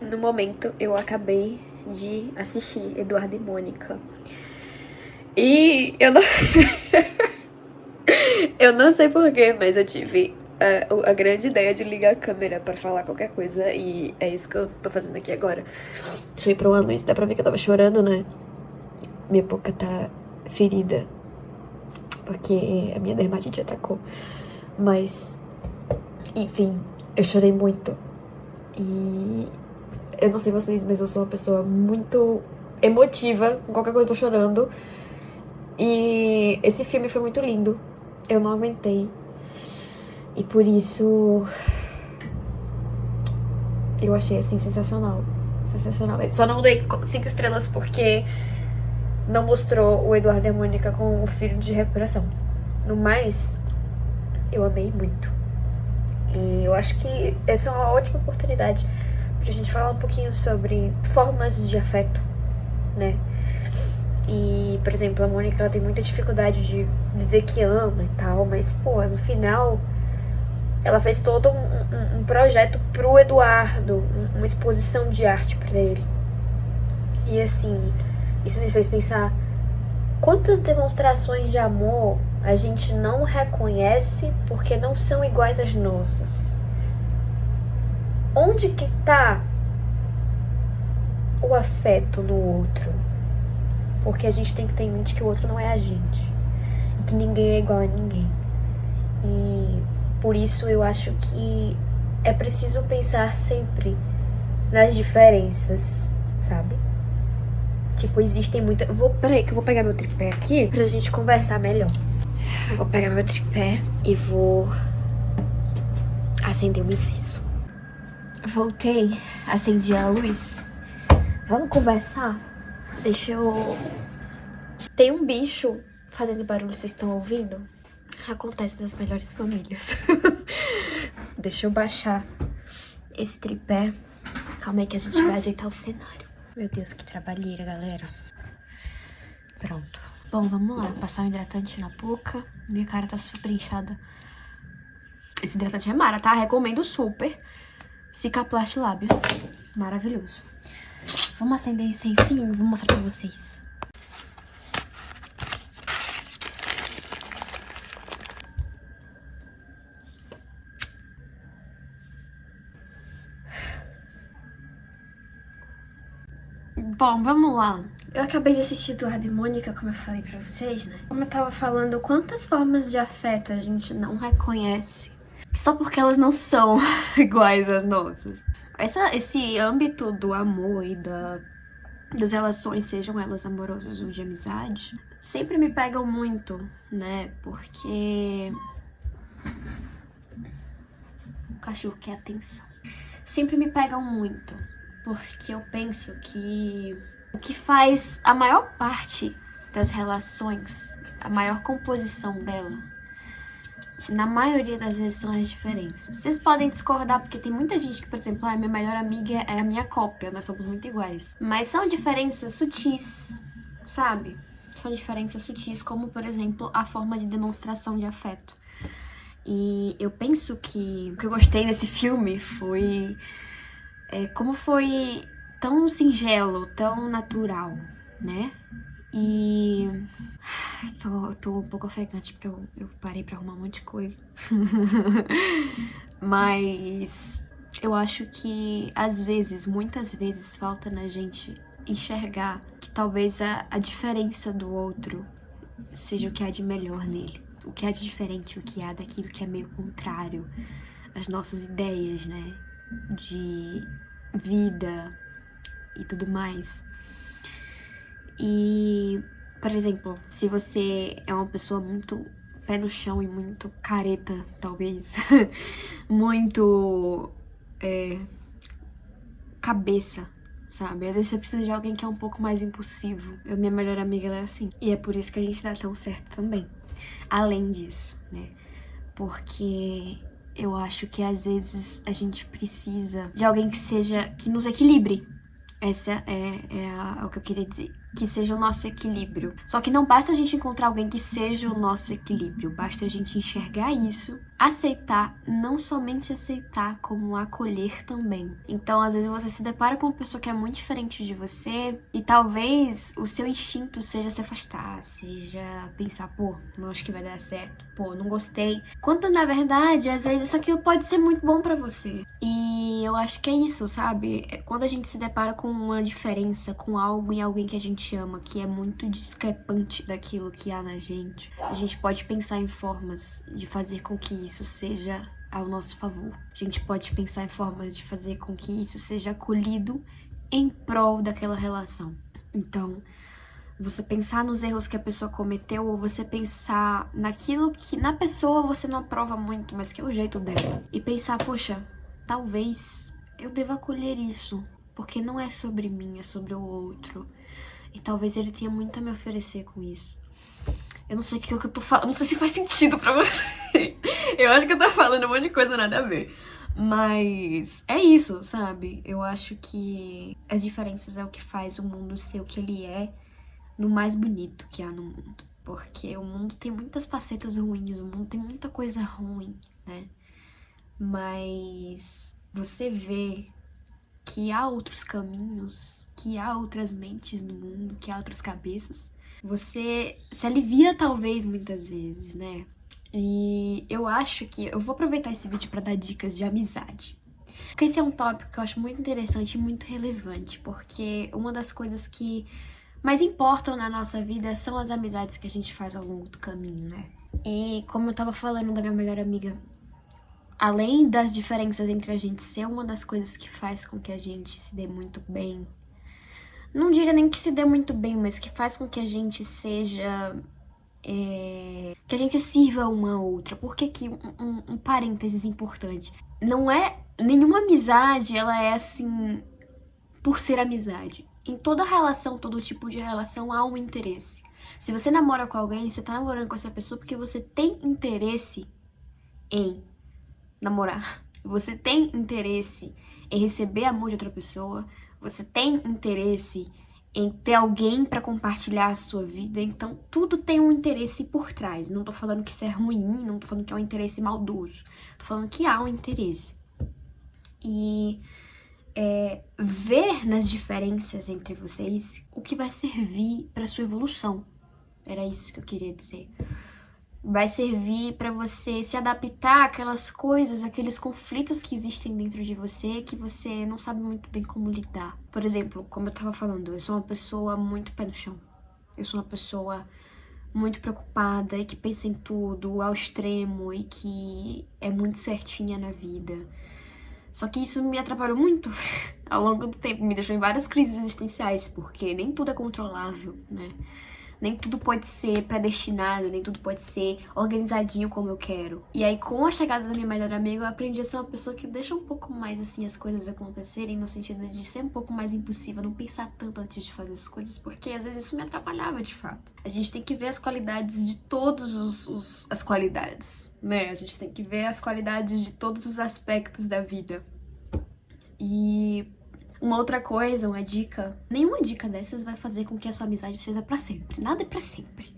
No momento, eu acabei de assistir Eduardo e Mônica. E eu não... eu não sei porquê, mas eu tive a grande ideia de ligar a câmera pra falar qualquer coisa. E é isso que eu tô fazendo aqui agora. Deixa eu ir pra uma luz, dá pra ver que eu tava chorando, né? Minha boca tá ferida, porque a minha dermatite atacou. Mas, enfim, eu chorei muito. E eu não sei vocês, mas eu sou uma pessoa muito emotiva. Com qualquer coisa eu tô chorando. E esse filme foi muito lindo. Eu não aguentei. E por isso eu achei, assim, sensacional. Sensacional. Só não dei 5 estrelas porque não mostrou o Eduardo e a Mônica com o filho de recuperação. No mais, eu amei muito. E eu acho que essa é uma ótima oportunidade pra gente falar um pouquinho sobre formas de afeto, né? E, por exemplo, a Mônica, ela tem muita dificuldade de dizer que ama e tal, mas, pô, no final ela fez todo um projeto pro Eduardo, uma exposição de arte pra ele. E, assim, isso me fez pensar quantas demonstrações de amor a gente não reconhece porque não são iguais às nossas. Onde que tá o afeto no outro? Porque a gente tem que ter em mente que o outro não é a gente. E que ninguém é igual a ninguém. E por isso eu acho que é preciso pensar sempre nas diferenças, sabe? Tipo, existem muitas... Peraí que eu vou pegar meu tripé aqui pra gente conversar melhor. Eu vou pegar meu tripé e vou acender o incenso. Voltei, acendi a luz. Vamos conversar? Deixa eu... Tem um bicho fazendo barulho, vocês estão ouvindo? Acontece nas melhores famílias. Deixa eu baixar esse tripé. Calma aí que a gente vai ajeitar o cenário. Meu Deus, que trabalheira, galera. Pronto. Bom, vamos lá. Passar um hidratante na boca. Minha cara tá super inchada. Esse hidratante é mara, tá? Recomendo super. Cicaplast Lábios. Maravilhoso. Vamos acender incensinho e vou mostrar pra vocês. Bom, vamos lá. Eu acabei de assistir Eduardo e Mônica, como eu falei pra vocês, né? Como eu tava falando, quantas formas de afeto a gente não reconhece só porque elas não são iguais às nossas. Esse âmbito do amor e das relações, sejam elas amorosas ou de amizade, sempre me pegam muito, né? Porque o cachorro quer atenção. Sempre me pegam muito, porque eu penso que o que faz a maior parte das relações, a maior composição dela, na maioria das vezes são as diferenças. Vocês podem discordar, porque tem muita gente que, por exemplo, minha melhor amiga é a minha cópia, nós somos muito iguais. Mas são diferenças sutis, sabe? São diferenças sutis, como, por exemplo, a forma de demonstração de afeto. E eu penso que o que eu gostei desse filme foi como foi tão singelo, tão natural, né? E tô um pouco ofegante porque eu parei pra arrumar um monte de coisa. Mas eu acho que às vezes, muitas vezes, falta na gente enxergar que talvez a diferença do outro seja o que há de melhor nele. O que há de diferente, o que há daquilo que é meio contrário às nossas ideias, né? De vida e tudo mais. E, por exemplo, se você é uma pessoa muito pé no chão e muito careta, talvez, muito cabeça, sabe? Às vezes você precisa de alguém que é um pouco mais impulsivo. Minha melhor amiga, ela é assim. E é por isso que a gente dá tão certo também. Além disso, né? Porque eu acho que às vezes a gente precisa de alguém que nos equilibre. Essa é o que eu queria dizer. que seja o nosso equilíbrio. Só que não basta a gente encontrar alguém que seja o nosso equilíbrio, basta a gente enxergar isso, aceitar, não somente aceitar, como acolher também. Então, às vezes você se depara com uma pessoa que é muito diferente de você e talvez o seu instinto seja se afastar, seja pensar, pô, não acho que vai dar certo, pô, não gostei. Quando na verdade, às vezes isso aquilo pode ser muito bom pra você. E eu acho que é isso, sabe? Quando a gente se depara com uma diferença, com algo em alguém que a gente ama, que é muito discrepante daquilo que há na gente, a gente pode pensar em formas de fazer com que isso seja ao nosso favor. A gente pode pensar em formas de fazer com que isso seja acolhido em prol daquela relação. Então, você pensar nos erros que a pessoa cometeu, ou você pensar naquilo que na pessoa você não aprova muito, mas que é o jeito dela. E pensar, poxa, talvez eu deva acolher isso, porque não é sobre mim, é sobre o outro. E talvez ele tenha muito a me oferecer com isso. Eu não sei o que eu tô falando, não sei se faz sentido pra você. Eu acho que eu tô falando um monte de coisa nada a ver. Mas é isso, sabe? Eu acho que as diferenças é o que faz o mundo ser o que ele é, no mais bonito que há no mundo. Porque o mundo tem muitas facetas ruins, o mundo tem muita coisa ruim, né? Mas você vê que há outros caminhos, que há outras mentes no mundo, que há outras cabeças. Você se alivia talvez muitas vezes, né? E eu acho que eu vou aproveitar esse vídeo pra dar dicas de amizade. Porque esse é um tópico que eu acho muito interessante e muito relevante, porque uma das coisas que mais importam na nossa vida são as amizades que a gente faz ao longo do caminho, né? E como eu tava falando da minha melhor amiga, além das diferenças entre a gente ser uma das coisas que faz com que a gente se dê muito bem, não diria nem que se dê muito bem, mas que faz com que a gente seja... que a gente sirva uma a outra. Porque aqui, um parênteses importante. Não é... Nenhuma amizade, ela é assim... por ser amizade. Em toda relação, todo tipo de relação, há um interesse. Se você namora com alguém, você tá namorando com essa pessoa porque você tem interesse em namorar. Você tem interesse em receber amor de outra pessoa. Você tem interesse em ter alguém pra compartilhar a sua vida. Então, tudo tem um interesse por trás. Não tô falando que isso é ruim, não tô falando que é um interesse maldoso. Tô falando que há um interesse. E... ver nas diferenças entre vocês o que vai servir para sua evolução. Era isso que eu queria dizer. Vai servir para você se adaptar àquelas coisas, àqueles conflitos que existem dentro de você que você não sabe muito bem como lidar. Por exemplo, como eu tava falando, eu sou uma pessoa muito pé no chão. Eu sou uma pessoa muito preocupada e que pensa em tudo ao extremo e que é muito certinha na vida. Só que isso me atrapalhou muito ao longo do tempo, me deixou em várias crises existenciais, porque nem tudo é controlável, né? Nem tudo pode ser predestinado, nem tudo pode ser organizadinho como eu quero. E aí, com a chegada da minha melhor amiga, eu aprendi a ser uma pessoa que deixa um pouco mais, assim, as coisas acontecerem, no sentido de ser um pouco mais impulsiva, não pensar tanto antes de fazer as coisas, porque às vezes isso me atrapalhava, de fato. A gente tem que ver as qualidades de todas as qualidades, né? A gente tem que ver as qualidades de todos os aspectos da vida. E... uma outra coisa, uma dica, nenhuma dica dessas vai fazer com que a sua amizade seja pra sempre. Nada é pra sempre.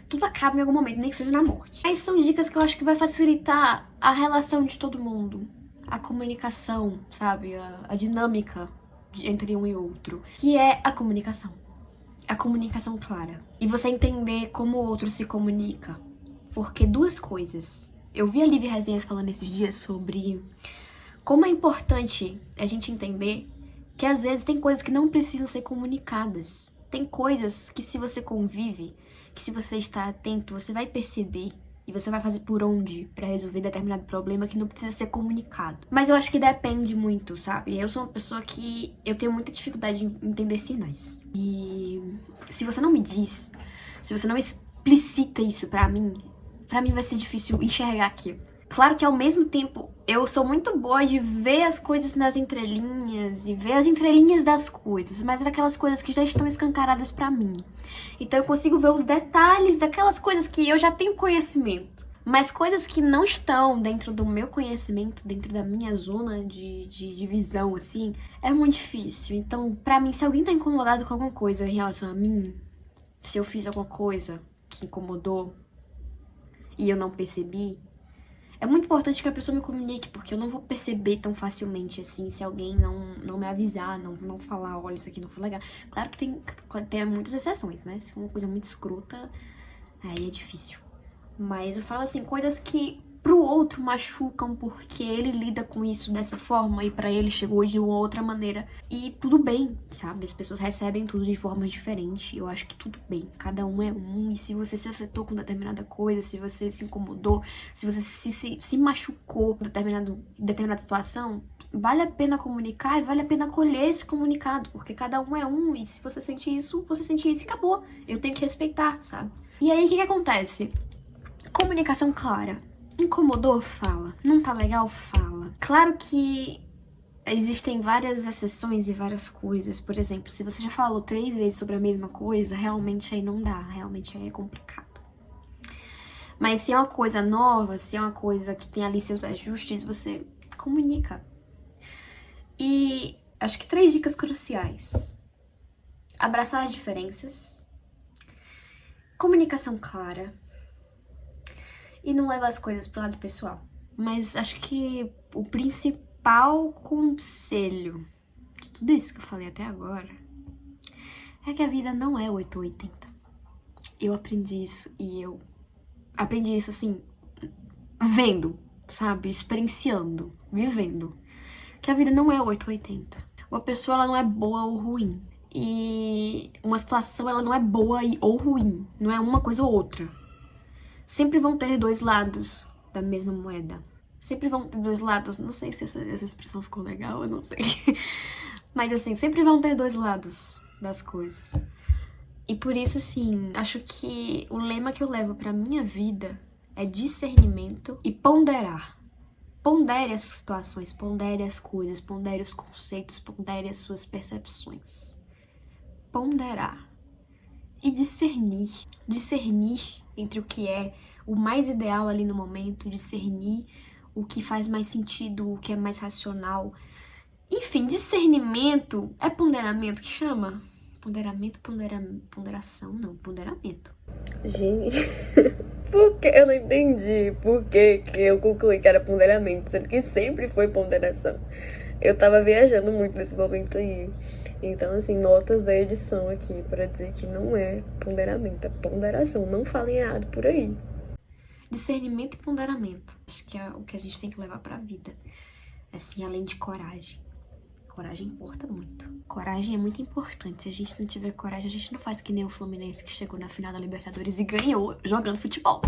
Tudo acaba em algum momento, nem que seja na morte. Mas são dicas que eu acho que vai facilitar a relação de todo mundo. A comunicação, sabe? A dinâmica entre um e outro. Que é a comunicação. A comunicação clara. E você entender como o outro se comunica. Porque duas coisas. Eu vi a Liv Resenhas falando esses dias sobre como é importante a gente entender que às vezes tem coisas que não precisam ser comunicadas. Tem coisas que se você convive, que se você está atento, você vai perceber e você vai fazer por onde pra resolver determinado problema que não precisa ser comunicado. Mas eu acho que depende muito, sabe? Eu sou uma pessoa que eu tenho muita dificuldade em entender sinais. E se você não me diz, se você não explicita isso pra mim vai ser difícil enxergar aquilo. Claro que ao mesmo tempo eu sou muito boa de ver as coisas nas entrelinhas e ver as entrelinhas das coisas, mas é daquelas coisas que já estão escancaradas pra mim. Então eu consigo ver os detalhes daquelas coisas que eu já tenho conhecimento, Mas coisas que não estão dentro do meu conhecimento, dentro da minha zona de visão, assim, é muito difícil. Então, pra mim, se alguém tá incomodado com alguma coisa em relação a mim, se eu fiz alguma coisa que incomodou e eu não percebi, é muito importante que a pessoa me comunique, porque eu não vou perceber tão facilmente, assim, se alguém não me avisar, não falar, olha, isso aqui não foi legal. Claro que tem muitas exceções, né? Se for uma coisa muito escrota, aí é difícil. Mas eu falo assim, coisas que pro outro machucam porque ele lida com isso dessa forma e pra ele chegou de uma outra maneira. E tudo bem, sabe? As pessoas recebem tudo de forma diferente. Eu acho que tudo bem. Cada um é um. E se você se afetou com determinada coisa, se você se incomodou, se você se machucou com determinada situação, vale a pena comunicar e vale a pena acolher esse comunicado. Porque cada um é um. E se você sente isso, você sente isso e acabou. Eu tenho que respeitar, sabe? E aí, o que acontece? Comunicação clara. Incomodou? Fala. Não tá legal? Fala. Claro que existem várias exceções e várias coisas. Por exemplo, se você já falou 3 vezes sobre a mesma coisa, realmente aí não dá. Realmente aí é complicado. Mas se é uma coisa nova, se é uma coisa que tem ali seus ajustes, você comunica. E acho que 3 dicas cruciais. Abraçar as diferenças. Comunicação clara. E não levar as coisas pro lado pessoal. Mas acho que o principal conselho de tudo isso que eu falei até agora é que a vida não é 880. Eu aprendi isso e eu aprendi isso assim, vendo, sabe? Experienciando, vivendo. Que a vida não é 880. Uma pessoa, ela não é boa ou ruim. E uma situação, ela não é boa ou ruim. Não é uma coisa ou outra. Sempre vão ter 2 lados da mesma moeda. Sempre vão ter 2 lados. Não sei se essa expressão ficou legal, eu não sei. Mas assim, sempre vão ter 2 lados das coisas. E por isso, assim, acho que o lema que eu levo pra minha vida é discernimento e ponderar. Pondere as situações, pondere as coisas, pondere os conceitos, pondere as suas percepções. Ponderar. E discernir. Discernir entre o que é o mais ideal ali no momento, discernir o que faz mais sentido, o que é mais racional. Enfim, discernimento é ponderamento que chama? Ponderação, não, ponderamento. Gente, por que eu não entendi por que eu concluí que era ponderamento, sendo que sempre foi ponderação. Eu tava viajando muito nesse momento aí. Então, assim, notas da edição aqui pra dizer que não é ponderamento, é ponderação. Não falem errado por aí. Discernimento e ponderamento. Acho que é o que a gente tem que levar pra vida. Assim, além de coragem. Coragem importa muito. Coragem é muito importante. Se a gente não tiver coragem, a gente não faz que nem o Fluminense que chegou na final da Libertadores e ganhou jogando futebol.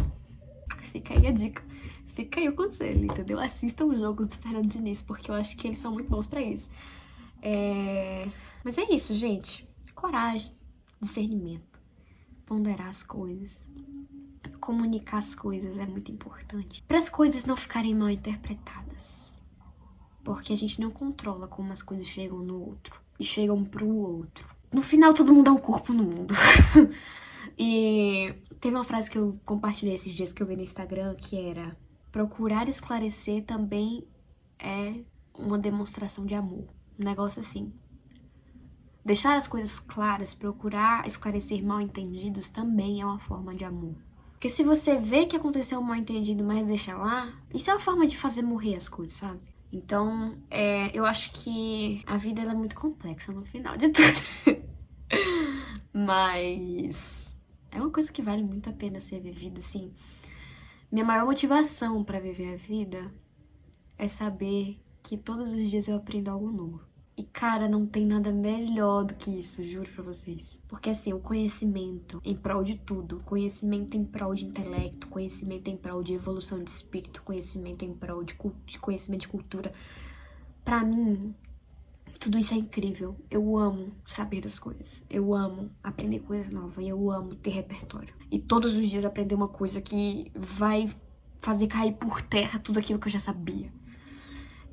Fica aí a dica. Fica aí o conselho, entendeu? Assistam os jogos do Fernando Diniz, porque eu acho que eles são muito bons pra isso. Mas é isso, gente. Coragem, discernimento, ponderar as coisas, comunicar as coisas é muito importante. Para as coisas não ficarem mal interpretadas. Porque a gente não controla como as coisas chegam no outro e chegam pro outro. No final, todo mundo é um corpo no mundo. E teve uma frase que eu compartilhei esses dias que eu vi no Instagram, que era: procurar esclarecer também é uma demonstração de amor. Um negócio assim. Deixar as coisas claras, procurar esclarecer mal-entendidos também é uma forma de amor. Porque se você vê que aconteceu um mal-entendido, mas deixa lá, isso é uma forma de fazer morrer as coisas, sabe? Então, eu acho que a vida ela é muito complexa no final de tudo. Mas é uma coisa que vale muito a pena ser vivida, assim. Minha maior motivação pra viver a vida é saber que todos os dias eu aprendo algo novo. E, cara, não tem nada melhor do que isso, juro pra vocês. Porque, assim, o conhecimento em prol de tudo. Conhecimento em prol de intelecto, conhecimento em prol de evolução de espírito, conhecimento em prol de conhecimento de cultura. Pra mim, tudo isso é incrível. Eu amo saber das coisas. Eu amo aprender coisa nova e eu amo ter repertório. E todos os dias aprender uma coisa que vai fazer cair por terra tudo aquilo que eu já sabia.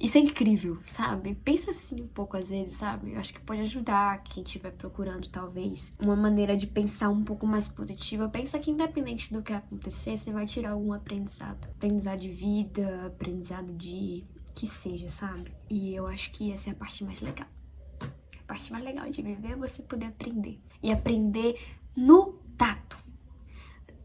Isso é incrível, sabe? Pensa assim um pouco às vezes, sabe? Eu acho que pode ajudar quem estiver procurando, talvez, uma maneira de pensar um pouco mais positiva. Pensa que independente do que acontecer, você vai tirar algum aprendizado. Aprendizado de vida, aprendizado de... que seja, sabe? E eu acho que essa é a parte mais legal. A parte mais legal de viver é você poder aprender. E aprender no tato.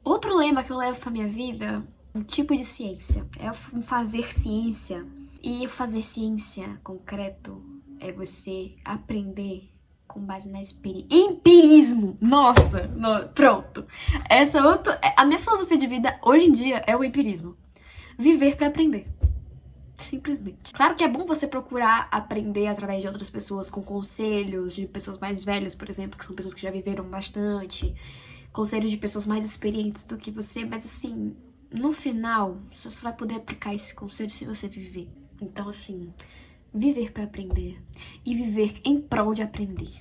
Outro lema que eu levo pra minha vida, um tipo de ciência, é fazer ciência. E fazer ciência concreto é você aprender com base na experiência. Empirismo! Nossa! Pronto! A minha filosofia de vida hoje em dia é o empirismo. Viver pra aprender. Simplesmente. Claro que é bom você procurar aprender através de outras pessoas, com conselhos de pessoas mais velhas, por exemplo, que são pessoas que já viveram bastante. Conselhos de pessoas mais experientes do que você, mas assim, no final, você só vai poder aplicar esse conselho se você viver. Então, assim, viver pra aprender e viver em prol de aprender.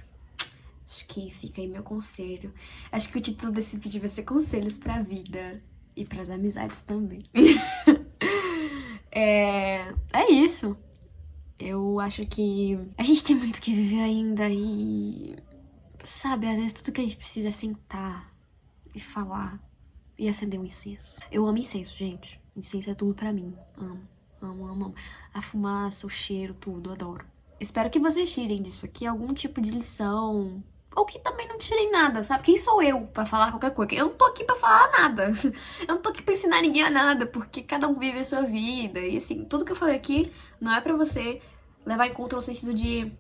Acho que fica aí meu conselho. Acho que o título desse vídeo vai ser Conselhos pra Vida e pras amizades também. É isso. Eu acho que a gente tem muito que viver ainda e... sabe, às vezes tudo que a gente precisa é sentar e falar e acender um incenso. Eu amo incenso, gente. Incenso é tudo pra mim. Amo. Amo, amo, amo. A fumaça, o cheiro, tudo, adoro. Espero que vocês tirem disso aqui algum tipo de lição. Ou que também não tirem nada, sabe? Quem sou eu pra falar qualquer coisa? Eu não tô aqui pra falar nada. Eu não tô aqui pra ensinar ninguém a nada, porque cada um vive a sua vida. E assim, tudo que eu falei aqui não é pra você levar em conta no sentido de...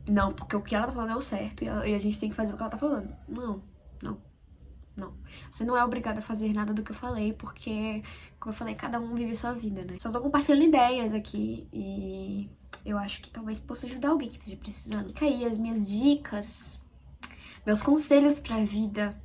não, porque o que ela tá falando é o certo e a gente tem que fazer o que ela tá falando. Não, não. Não. Você não é obrigada a fazer nada do que eu falei, porque, como eu falei, cada um vive a sua vida, né? Só tô compartilhando ideias aqui e eu acho que talvez possa ajudar alguém que esteja precisando. Fica aí as minhas dicas, meus conselhos pra vida.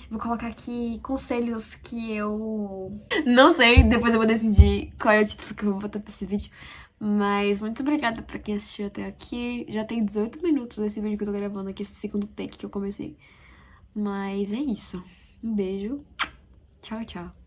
Vou colocar aqui conselhos que eu... não sei, depois eu vou decidir qual é o título que eu vou botar pra esse vídeo. Mas muito obrigada pra quem assistiu até aqui. Já tem 18 minutos esse vídeo que eu tô gravando aqui, esse segundo take que eu comecei. Mas é isso. Um beijo. Tchau, tchau.